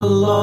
اللہ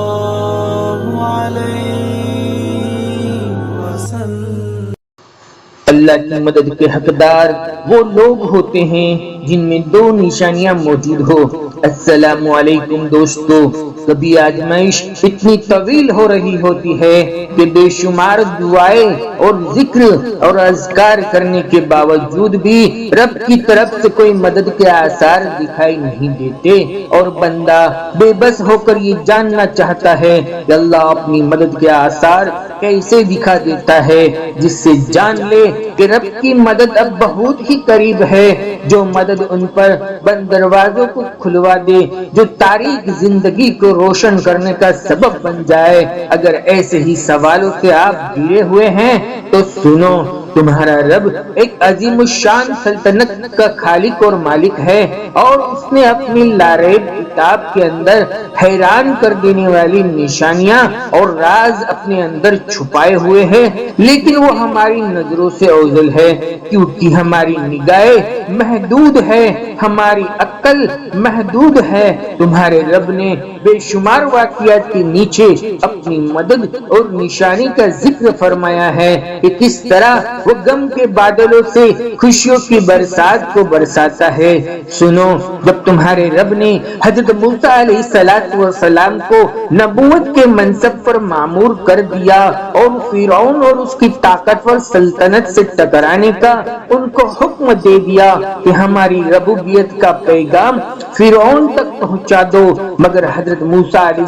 کی مدد کے حقدار وہ لوگ ہوتے ہیں جن میں دو نشانیاں موجود ہو۔ السلام علیکم دوستو، کبھی آزمائش اتنی طویل ہو رہی ہوتی ہے کہ بے شمار دعائیں اور ذکر اور اذکار کرنے کے باوجود بھی رب کی طرف سے کوئی مدد کے آثار دکھائی نہیں دیتے، اور بندہ بے بس ہو کر یہ جاننا چاہتا ہے کہ اللہ اپنی مدد کے آثار کیسے دکھا دیتا ہے، جس سے جان لے کہ رب کی مدد اب بہت ہی قریب ہے۔ جو مدد ان پر بند دروازوں کو کھلوا دے، جو تاریک زندگی کو روشن کرنے کا سبب بن جائے۔ اگر ایسے ہی سوالوں سے آپ گھرے ہوئے ہیں تو سنو، تمہارا رب ایک عظیم الشان سلطنت کا خالق اور مالک ہے، اور اس نے اپنی لاریب کتاب کے اندر حیران کر دینے والی نشانیاں اور راز اپنے اندر چھپائے ہوئے ہیں، لیکن وہ ہماری نظروں سے اوجھل ہے، کیونکہ ہماری نگاہیں محدود ہے، ہماری عقل محدود ہے۔ تمہارے رب نے بے شمار واقعات کے نیچے اپنی مدد اور نشانی کا ذکر فرمایا ہے کہ کس طرح وہ غم کے بادلوں سے خوشیوں کی برسات کو برساتا ہے۔ سنو، جب تمہارے رب نے حضرت موسیٰ علیہ السلام کو نبوت کے منصب پر مامور کر دیا اور فرعون اور اس کی طاقتور سلطنت سے ٹکرانے کا ان کو حکم دے دیا کہ ہماری ربوبیت کا پیغام فرعون تک پہنچا دو، مگر حضرت موسیٰ علیہ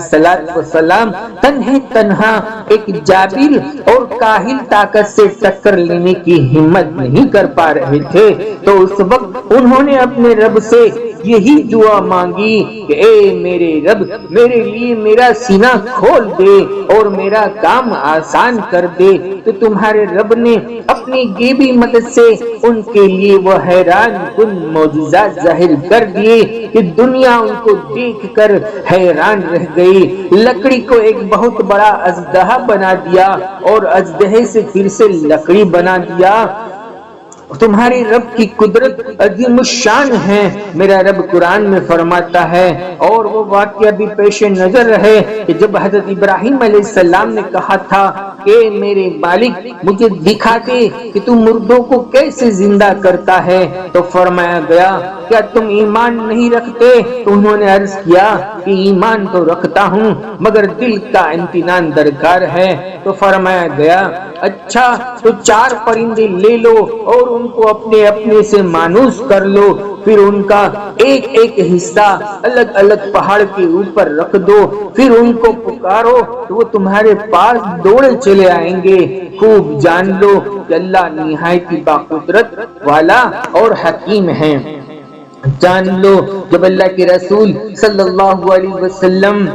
السلام تنہا ایک جابر اور کاہل طاقت سے ٹکر لینے کی ہمت نہیں کر پا رہے تھے، تو اس وقت انہوں نے اپنے رب سے یہی دعا مانگی کہ اے میرے رب، میرے لیے میرا سینہ کھول دے اور میرا کام آسان کر دے۔ تو تمہارے رب نے اپنی غیبی مدد سے ان کے لیے وہ حیران کن معجزات ظاہر کر دیے کہ دنیا ان کو دیکھ کر حیران رہ گئی۔ لکڑی کو ایک بہت بڑا اژدہا بنا دیا اور اژدہے سے پھر سے لکڑی بنا دیا۔ تمہاری رب کی قدرت عظیم الشان ہے۔ میرا رب قرآن میں فرماتا ہے، اور وہ واقعہ بھی پیش نظر رہے کہ جب حضرت ابراہیم علیہ السلام نے کہا تھا کہ میرے مالک مجھے دکھا دے کہ تم مردوں کو کیسے زندہ کرتا ہے، تو فرمایا گیا کیا تم ایمان نہیں رکھتے؟ تو انہوں نے عرض کیا کہ ایمان تو رکھتا ہوں، مگر دل کا امتحان درکار ہے۔ تو فرمایا گیا اچھا، تو 4 پرندے لے لو اور ان کو اپنے سے مانوس کر لو، پھر ان کا ایک ایک حصہ الگ الگ پہاڑ کے اوپر رکھ دو، پھر ان کو پکارو تو وہ تمہارے پاس دوڑے چلے آئیں گے۔ خوب جان لو کہ اللہ نہایت باقدرت والا اور حکیم ہے۔ جان لو، جب اللہ کے رسول صلی اللہ علیہ وسلم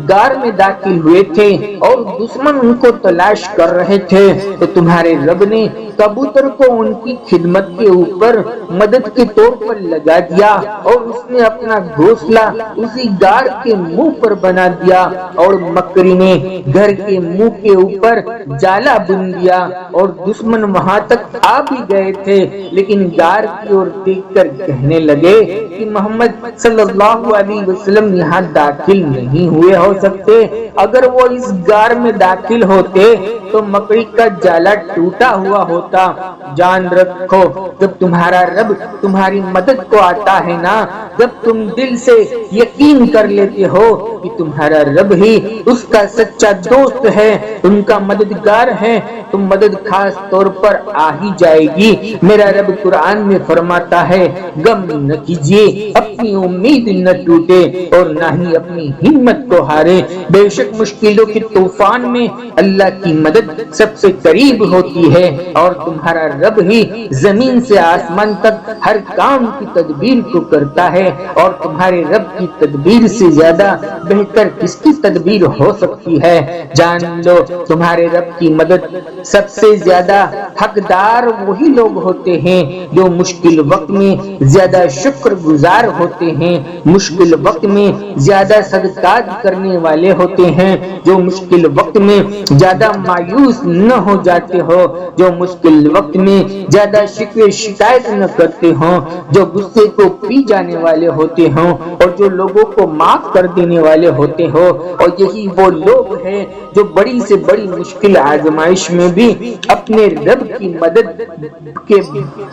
غار میں داخل ہوئے تھے اور دشمن ان کو تلاش کر رہے تھے، تو تمہارے رب نے کبوتر کو ان کی خدمت کے اوپر مدد کے طور پر لگا دیا، اور اس نے اپنا گھونسلہ اسی غار کے منہ پر بنا دیا، اور مکری نے گھر کے منہ کے اوپر جالا بن دیا، اور دشمن وہاں تک آ بھی گئے تھے، لیکن غار کی اور دیکھ کر کہنے لگے کہ محمد صلی اللہ علیہ وسلم یہاں داخل نہیں ہوئے ہو سکتے۔ اگر وہ اس غار میں داخل ہوتے تو مکڑی کا جالا ٹوٹا ہوا ہوتا۔ جان رکھو، جب تمہارا رب تمہاری مدد کو آتا ہے نا، جب تم دل سے یقین کر لیتے ہو کہ تمہارا رب ہی اس کا سچا دوست ہے، ان کا مددگار ہے، تو مدد خاص طور پر آ ہی جائے گی۔ میرا رب قرآن میں فرماتا ہے غم نہ کیجیے، اپنی امید نہ ٹوٹے اور نہ ہی اپنی ہمت کو ہارے۔ بے شک مشکلوں کے طوفان میں اللہ کی مدد سب سے قریب ہوتی ہے، اور تمہارا رب ہی زمین سے آسمان تک ہر کام کی تدبیر کو کرتا ہے، اور تمہارے رب کی تدبیر سے زیادہ بہتر کس کی تدبیر ہو سکتی ہے۔ جان لو، تمہارے رب کی مدد سب سے زیادہ حقدار وہی لوگ ہوتے ہیں جو مشکل وقت میں زیادہ شکر گزار ہوتے ہیں، مشکل وقت میں زیادہ صدقات کرنے کرنے والے ہوتے ہیں، جو مشکل وقت میں زیادہ مایوس نہ ہو جاتے ہو، جو مشکل وقت میں زیادہ شکوے شکایت نہ کرتے ہوں، جو غصے کو پی جانے والے ہوتے ہوں اور جو لوگوں کو معاف کر دینے والے ہوتے ہو۔ اور یہی وہ لوگ ہیں جو بڑی سے بڑی مشکل آزمائش میں بھی اپنے رب کی مدد کے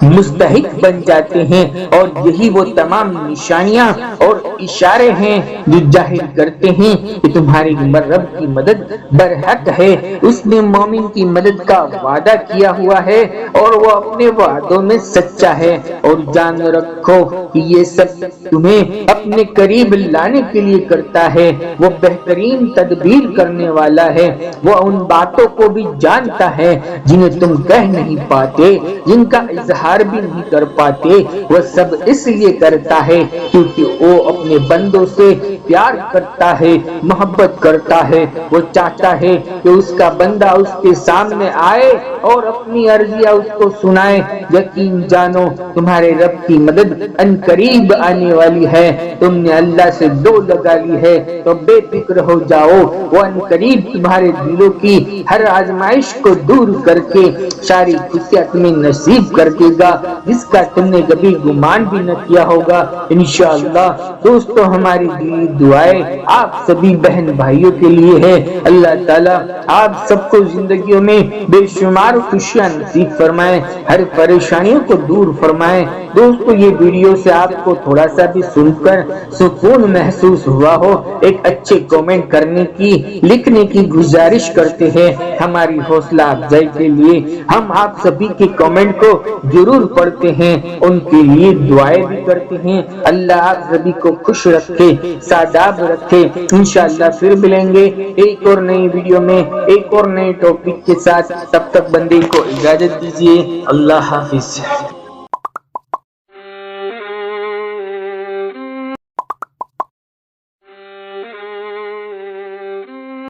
مستحق بن جاتے ہیں، اور یہی وہ تمام نشانیاں اور اشارے ہیں جو ظاہر کرتے ہیں کہ تمہاری رب کی مدد برحق ہے۔ اس نے مومن کی مدد کا وعدہ کیا ہوا ہے اور وہ اپنے وعدوں میں سچا ہے، اور جان رکھو کہ یہ سب تمہیں اپنے قریب لانے کے لیے کرتا ہے۔ وہ بہترین تدبیر کرنے والا ہے، وہ ان باتوں کو بھی جانتا ہے جنہیں تم کہہ نہیں پاتے، جن کا اظہار بھی نہیں کر پاتے۔ وہ سب اس لیے کرتا ہے کیونکہ وہ اپنے بندوں سے پیار کرتا ہے، محبت کرتا ہے۔ وہ چاہتا ہے کہ اس کا بندہ اس کے سامنے آئے اور اپنی عرضیاں اس کو سنائے۔ یقین جانو تمہارے رب کی مدد ان قریب آنے والی ہے۔ تم نے اللہ سے دو لگا لی ہے تو بے فکر ہو جاؤ، وہ ان قریب تمہارے دلوں کی ہر آزمائش کو دور کر کے ساری خوشیاں تمہیں نصیب کر دے گا، جس کا تم نے کبھی گمان بھی نہ کیا ہوگا انشاءاللہ۔ دوستو، ہماری دلی دعائیں آپ سبھی بہن بھائیوں کے لیے ہے۔ اللہ تعالیٰ آپ سب کو زندگیوں میں بے شمار خوشیاں نصیب فرمائے، ہر پریشانیوں کو دور فرمائے۔ دوستو، یہ ویڈیو سے آپ کو تھوڑا سا بھی سن کر سکون محسوس ہوا ہو، ایک اچھے کامنٹ کرنے کی، لکھنے کی گزارش کرتے ہیں ہماری حوصلہ افزائی کے لیے۔ ہم آپ سبھی کے کامنٹ کو ضرور پڑھتے ہیں، ان کے لیے دعائیں بھی کرتے ہیں۔ اللہ آپ سبھی کو خوش رکھے، ساداب رکھے۔ انشاءاللہ پھر ملیں گے ایک اور نئی ویڈیو میں، ایک اور نئے ٹاپک کے ساتھ۔ تب تک بندے کو اجازت دیجیے۔ اللہ حافظ۔